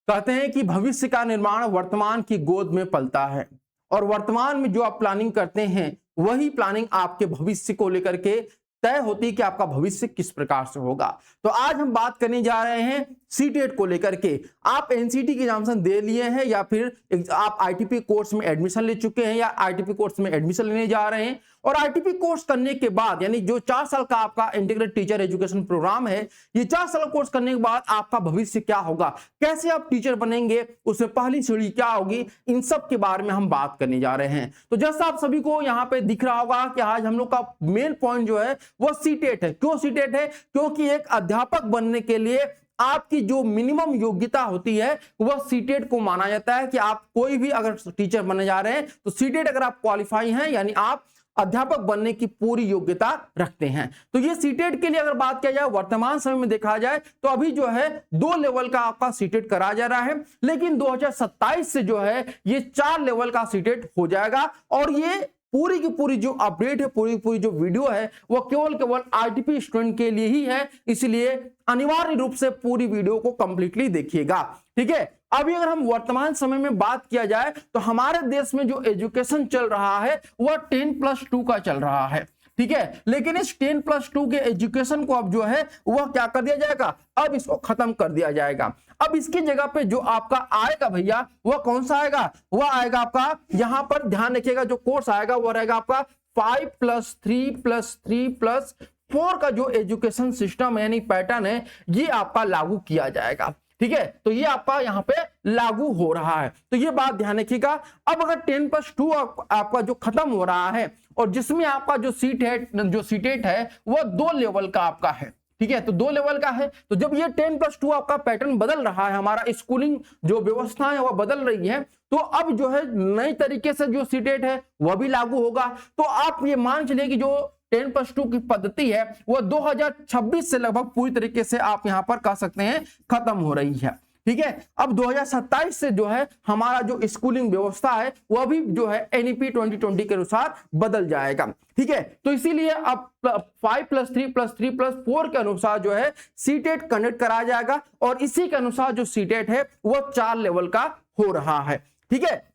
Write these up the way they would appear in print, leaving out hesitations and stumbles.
कहते हैं कि भविष्य का निर्माण वर्तमान की गोद में पलता है और वर्तमान में जो आप प्लानिंग करते हैं वही प्लानिंग आपके भविष्य को लेकर के तय होती है कि आपका भविष्य किस प्रकार से होगा। तो आज हम बात करने जा रहे हैं सीटेट को लेकर के। आप एनसीटी की एग्जामिनेशन दे लिए हैं या फिर आप आईटीपी कोर्स में एडमिशन ले चुके हैं या आईटीपी कोर्स में एडमिशन लेने जा रहे हैं, और आईटीपी कोर्स करने के बाद यानी जो 4 साल का आपका इंटीग्रेटेड टीचर एजुकेशन प्रोग्राम है, ये 4 साल कोर्स करने के बाद आपका भविष्य क्या होगा, कैसे आप टीचर बनेंगे, उसमें पहली सीढ़ी क्या होगी, इन सब के बारे में हम बात करने जा रहे हैं। तो जैसा आप सभी को यहाँ पे दिख रहा होगा कि आज हम लोग का मेन पॉइंट जो है वो सीटेट है। क्यों सीटेट है? क्योंकि एक अध्यापक बनने के लिए आपकी जो मिनिमम योग्यता होती है वह सीटेट को माना जाता है कि आप कोई भी अगर टीचर बनने जा रहे हैं तो सीटेट अगर आप क्वालिफाई हैं यानी आप अध्यापक बनने की पूरी योग्यता रखते हैं। तो ये सीटेट के लिए अगर बात किया जाए वर्तमान समय में देखा जाए तो अभी जो है 2 लेवल का आपका सीटेट कराया जा रहा है, लेकिन 2027 से जो है ये 4 लेवल का सीटेट हो जाएगा। और ये पूरी की पूरी जो अपडेट है, पूरी की पूरी जो वीडियो है वो केवल आईटीपी स्टूडेंट के लिए ही है, इसलिए अनिवार्य रूप से पूरी वीडियो को कंप्लीटली देखिएगा। ठीक है, अभी अगर हम वर्तमान समय में बात किया जाए तो हमारे देश में जो एजुकेशन चल रहा है वह 10+2 का चल रहा है। ठीक है, लेकिन इस 10+2 के एजुकेशन को अब जो है वह क्या कर दिया जाएगा, अब इसको खत्म कर दिया जाएगा। अब इसकी जगह पे जो आपका आएगा भैया वह कौन सा आएगा, वह आएगा आपका, यहां पर ध्यान रखिएगा, जो कोर्स आएगा वह रहेगा आपका 5+3+3+4 का जो एजुकेशन सिस्टम यानी पैटर्न है ये आपका लागू किया जाएगा। ठीक है, तो ये आपका यहाँ पे लागू हो रहा है, तो ये बात ध्यान रखिएगा। अब अगर 10+2 आपका जो खत्म हो रहा है और जिसमें आपका जो सीटेट है वह 2 लेवल का आपका है। ठीक है, तो 2 लेवल का है, तो जब ये 10+2 आपका पैटर्न बदल रहा है, हमारा स्कूलिंग जो व्यवस्था है वह बदल रही है, तो अब जो है नई तरीके से जो सीटेट है वह भी लागू होगा। तो आप ये मान चलिए कि जो 10+2 की पद्धति है वह 2026 से लगभग पूरी तरीके से आप यहां पर कह सकते हैं खत्म हो रही है। ठीक है, अब 2027 से जो है हमारा जो स्कूलिंग व्यवस्था है वह भी जो है एनईपी 2020 के अनुसार बदल जाएगा। ठीक है, तो इसीलिए अब 5+3+3+4 के अनुसार जो है सीटेट कंडक्ट कराया जाएगा और इसी के अनुसार जो सीटेट है वह 4 लेवल का हो रहा है। ठीक है,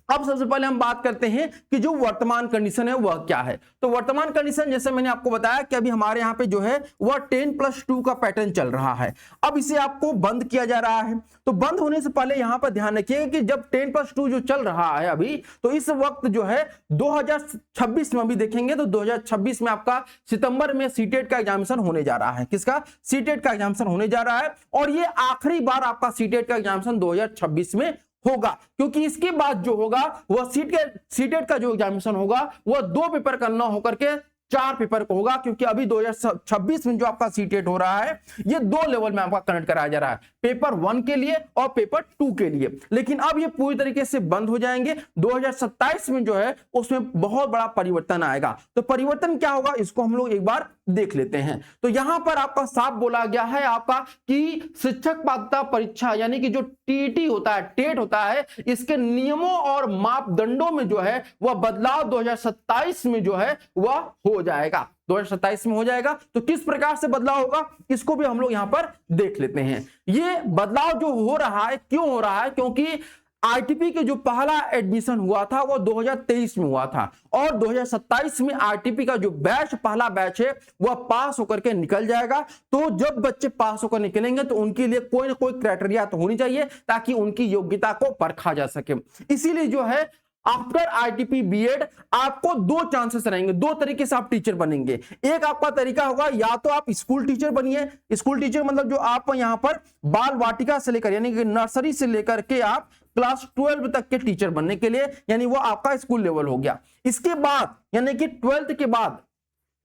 अब सबसे पहले हम बात करते हैं कि जो वर्तमान कंडीशन है वह क्या है। तो वर्तमान कंडीशन जैसे मैंने आपको बताया कि अभी हमारे यहाँ पे जो है वह 10+2 का पैटर्न चल रहा है। अब इसे आपको बंद किया जा रहा है, तो बंद होने से पहले यहाँ पर ध्यान रखिएगा कि जब 10+2 जो चल रहा है अभी, तो इस वक्त जो है 2026 में अभी देखेंगे तो 2026 में आपका सितंबर में सीटेट का एग्जामिनेशन होने जा रहा है। किसका? सीटेट का एग्जामिनेशन होने जा रहा है, और ये आखिरी बार आपका सीटेट का एग्जामिनेशन 2026 में होगा, क्योंकि इसके बाद जो होगा वह सीटेट का जो एग्जामिनेशन होगा वह 2 पेपर का न होकर के 4 पेपर को होगा, क्योंकि अभी 2026 में जो आपका सीटेट हो रहा है ये 2 लेवल में आपका कनेक्ट कराया जा रहा है, पेपर 1 के लिए और पेपर 2 के लिए। लेकिन अब ये पूरी तरीके से बंद हो जाएंगे। 2027 में जो है उसमें बहुत बड़ा परिवर्तन आएगा। तो परिवर्तन क्या होगा इसको हम लोग एक बार देख लेते हैं। तो यहां पर आपका साफ बोला गया है आपका कि शिक्षक पात्रता परीक्षा यानी कि जो टीटी होता है, टेट होता है, इसके नियमों और मापदंडों में जो है वह बदलाव 2027 में जो है वह हो जाएगा, 2027 में हो जाएगा। तो किस प्रकार से बदलाव होगा इसको भी हम लोग यहां पर देख लेते हैं। ये बदलाव जो हो रहा है क्यों हो रहा है, क्योंकि आईटीपी के जो पहला एडमिशन हुआ था वो 2023 में हुआ था, और 2027 में आईटीपी का जो पहला बैच है वह पास होकर के निकल जाएगा। तो जब बच्चे पास होकर निकलेंगे तो उनके लिए कोई ना कोई क्राइटेरिया तो होनी चाहिए ताकि उनकी योग्यता को परखा जा सके। इसीलिए जो है आफ्टर आईटीपी बीएड आपको 2 चांसेस रहेंगे, 2 तरीके से आप टीचर बनेंगे। एक आपका तरीका होगा या तो आप स्कूल टीचर बनिए, स्कूल टीचर मतलब जो आप यहां पर बाल वाटिका से लेकर यानी कि नर्सरी से लेकर के आप क्लास 12 तक के टीचर बनने के लिए, यानी वो आपका स्कूल लेवल हो गया। इसके बाद यानी कि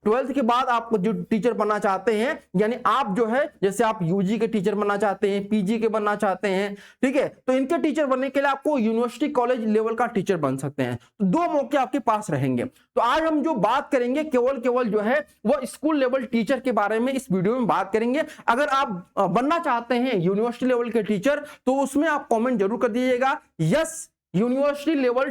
12th के बाद आप जो टीचर बनना चाहते हैं, यानी आप जो है जैसे आप यूजी के टीचर बनना चाहते हैं, पीजी के बनना चाहते हैं, ठीक है, तो इनके टीचर बनने के लिए आपको यूनिवर्सिटी कॉलेज लेवल का टीचर बन सकते हैं। तो 2 मौके आपके पास रहेंगे। तो आज हम जो बात करेंगे केवल जो है वो स्कूल लेवल टीचर के बारे में इस वीडियो में बात करेंगे। अगर आप बनना चाहते हैं यूनिवर्सिटी लेवल के टीचर तो उसमें आप कॉमेंट जरूर कर दीजिएगा, यस यूनिवर्सिटी लेवल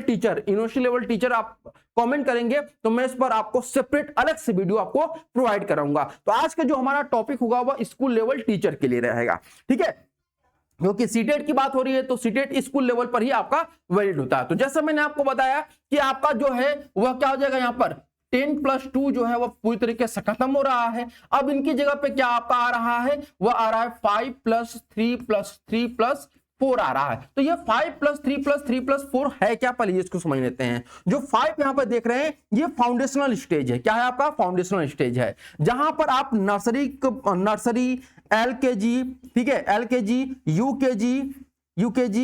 टीचर आप कमेंट करेंगे तो मैं इस पर आपको सेपरेट अलग से वीडियो आपको प्रोवाइड कराऊंगा। तो आज का जो हमारा टॉपिक होगा वह स्कूल लेवल टीचर के लिए रहेगा। ठीक है, क्योंकि सीटेट की बात हो रही है तो सीटेट स्कूल लेवल पर ही आपका वैलिड होता है। तो जैसा मैंने आपको बताया कि आपका जो है वह क्या हो जाएगा, यहाँ पर 10+2 जो है वह पूरी तरीके से खत्म हो रहा है। अब इनकी जगह पे क्या आपका आ रहा है, वह आ रहा है 5+3+3+4 आ रहा है। तो ये 5+3+3+4 है क्या, पहले इसको समझ लेते हैं। जो 5 यहां पर देख रहे हैं ये फाउंडेशनल स्टेज है। क्या है आपका फाउंडेशनल स्टेज है, जहां पर आप नर्सरी LKG, ठीक है, LKG UKG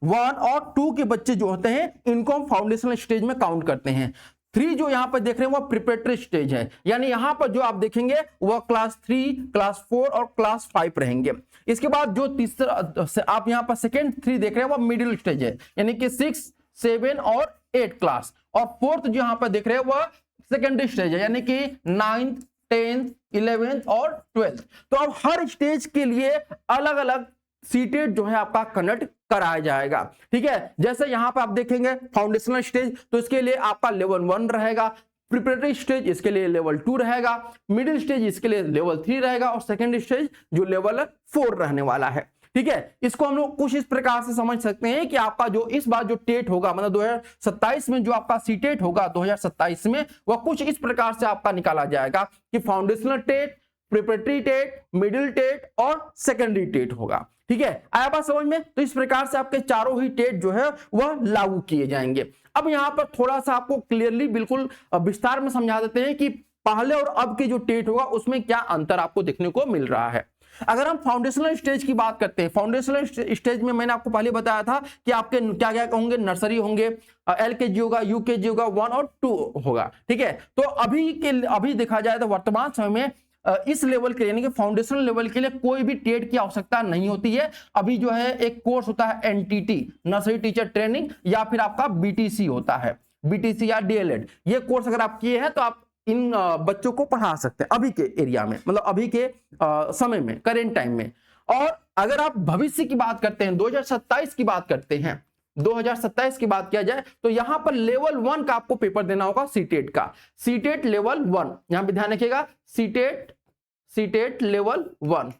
1 और 2 के बच्चे जो होते हैं इनको हम फाउंडेशनल स्टेज में काउंट करते हैं। 3 जो यहां पर देख रहे हैं वो प्रिपरेटरी स्टेज है, यानी यहां पर जो आप देखेंगे वह क्लास 3, क्लास 4 और क्लास 5 रहेंगे। इसके बाद जो तीसरा आप यहां पर सेकेंड 3 देख रहे हैं वह मिडिल स्टेज है, यानी कि 6, 7 और 8 क्लास। और फोर्थ जो यहां पर देख रहे हैं वह सेकेंडरी स्टेज है, यानी कि 9th, 10th, 11th और 12th। तो अब हर स्टेज के लिए अलग अलग सीटेट जो है आपका कंडक्ट कराया जाएगा। ठीक है, जैसे यहां पर आप देखेंगे फाउंडेशनल स्टेज, तो इसके लिए आपका लेवल 1 रहेगा, प्रिपरेटरी स्टेज इसके लिए लेवल 2 रहेगा, मिडिल स्टेज इसके लिए लेवल 3 रहेगा और सेकेंड स्टेज जो लेवल 4 रहने वाला है। ठीक है, इसको हम लोग कुछ इस प्रकार से समझ सकते हैं कि आपका जो इस बार जो टेट होगा, मतलब 2027 में जो आपका सीटेट होगा 2027 में, वह कुछ इस प्रकार से आपका निकाला जाएगा कि foundational TET, preparatory TET, middle TET और सेकेंडरी टेट होगा। ठीक है, आया बात समझ में। तो इस प्रकार से आपके चारों ही टेट जो है वह लागू किए जाएंगे। अब यहां पर थोड़ा सा आपको क्लियरली बिल्कुल विस्तार में समझा देते हैं कि पहले और अब के जो टेट होगा उसमें क्या अंतर आपको देखने को मिल रहा है। अगर हम फाउंडेशनल स्टेज की बात करते हैं, फाउंडेशनल स्टेज में मैंने आपको पहले बताया था कि आपके क्या क्या होंगे, नर्सरी होंगे, LKG होगा, UKG होगा, 1 और 2 होगा। ठीक है, तो अभी देखा जाए तो वर्तमान समय में इस लेवल के यानी कि फाउंडेशनल लेवल के लिए कोई भी टेट की आवश्यकता नहीं होती है। अभी जो है एक कोर्स होता है NTT, नर्सरी टीचर ट्रेनिंग, या फिर आपका BTC होता है, BTC या DLED। ये कोर्स अगर आप किए हैं तो आप इन बच्चों को पढ़ा सकते हैं अभी के एरिया में, मतलब अभी के समय में, करेंट टाइम में। और अगर आप भविष्य की बात करते हैं, 2027 की बात करते हैं, 2027 की बात किया जाए तो यहां पर लेवल 1 का आपको पेपर देना होगा, सीटेट का, सीटेट लेवल 1, यहां पे ध्यान रखिएगा, सीटेट लेवल 1।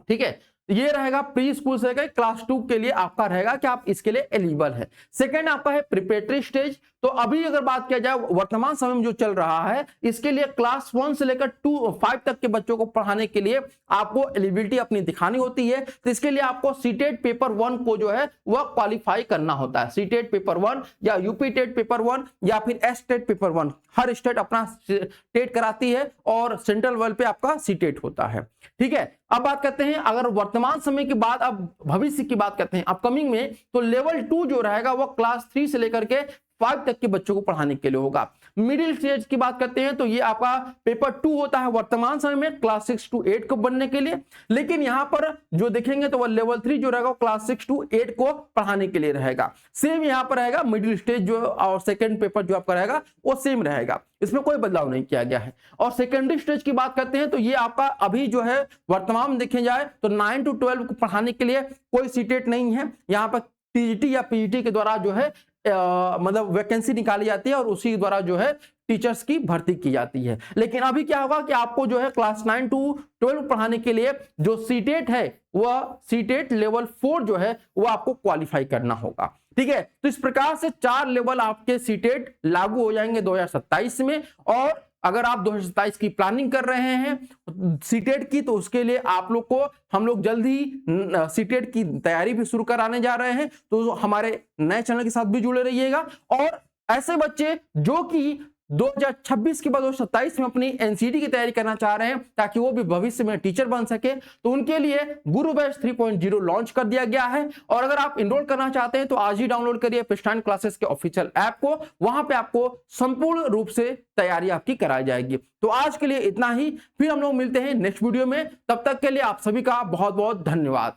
ठीक है, ये रहेगा प्री स्कूल से लेकर क्लास 2 के लिए आपका रहेगा कि आप इसके लिए एलिजिबल है। सेकंड आपका है प्रिपरेटरी स्टेज। तो अभी अगर बात किया जाए वर्तमान समय में जो चल रहा है, इसके लिए क्लास 1 से लेकर 5 तक के बच्चों को पढ़ाने के लिए आपको एलिजिबिलिटी अपनी दिखानी होती है। तो इसके लिए आपको सीटेट पेपर 1 को जो है वह क्वालिफाई करना होता है। सीटेट पेपर 1 या यूपी टेट पेपर 1 या फिर एसटेट पेपर 1, हर स्टेट अपना टेट कराती है और सेंट्रल लेवल पे आपका सीटेट होता है। ठीक है, अब बात करते हैं अगर वर्तमान समय की बात, अब भविष्य की बात करते हैं अपकमिंग में, तो लेवल 2 जो रहेगा वो क्लास 3 से लेकर के 5 तक के बच्चों को पढ़ाने के लिए होगा। मिडिल स्टेज की बात करते हैं तो ये आपका पेपर 2 होता है वर्तमान समय में क्लास 6 to 8 को बनने के लिए, लेकिन यहां पर जो देखेंगे तो वो लेवल 3 जो रहेगा क्लास 6 to 8 को पढ़ाने के लिए रहेगा। सेम यहां पर रहेगा, मिडिल स्टेज जो और सेकंड पेपर जो आपका रहेगा वो सेम रहेगा, इसमें कोई बदलाव नहीं किया गया है। और सेकेंडरी स्टेज की बात करते हैं तो ये आपका अभी जो है वर्तमान में देखे जाए तो 9 to 12 को पढ़ाने के लिए कोई सीटेट नहीं है। यहाँ पर TGT या PGT के द्वारा जो है मतलब वैकेंसी निकाली जाती है और उसी द्वारा जो है टीचर्स की भर्ती की जाती है। लेकिन अभी क्या होगा कि आपको जो है क्लास 9 to 12 पढ़ाने के लिए जो सीटेट है वह सीटेट लेवल 4 जो है वो आपको क्वालिफाई करना होगा। ठीक है, तो इस प्रकार से 4 लेवल आपके सीटेट लागू हो जाएंगे 2027 में। और अगर आप 2027 की प्लानिंग कर रहे हैं सीटेट की, तो उसके लिए आप लोग को हम लोग जल्द ही सीटेट की तैयारी भी शुरू कराने जा रहे हैं। तो हमारे नए चैनल के साथ भी जुड़े रहिएगा। और ऐसे बच्चे जो कि 2026 के बाद 2027 में अपनी NCT की तैयारी करना चाह रहे हैं ताकि वो भी भविष्य में टीचर बन सके, तो उनके लिए गुरु बैच 3.0 लॉन्च कर दिया गया है। और अगर आप इनरोल करना चाहते हैं तो आज ही डाउनलोड करिए प्रिस्टाइन क्लासेस के ऑफिशियल ऐप को, वहां पे आपको संपूर्ण रूप से तैयारी आपकी कराई जाएगी। तो आज के लिए इतना ही, फिर हम लोग मिलते हैं नेक्स्ट वीडियो में। तब तक के लिए आप सभी का बहुत बहुत धन्यवाद।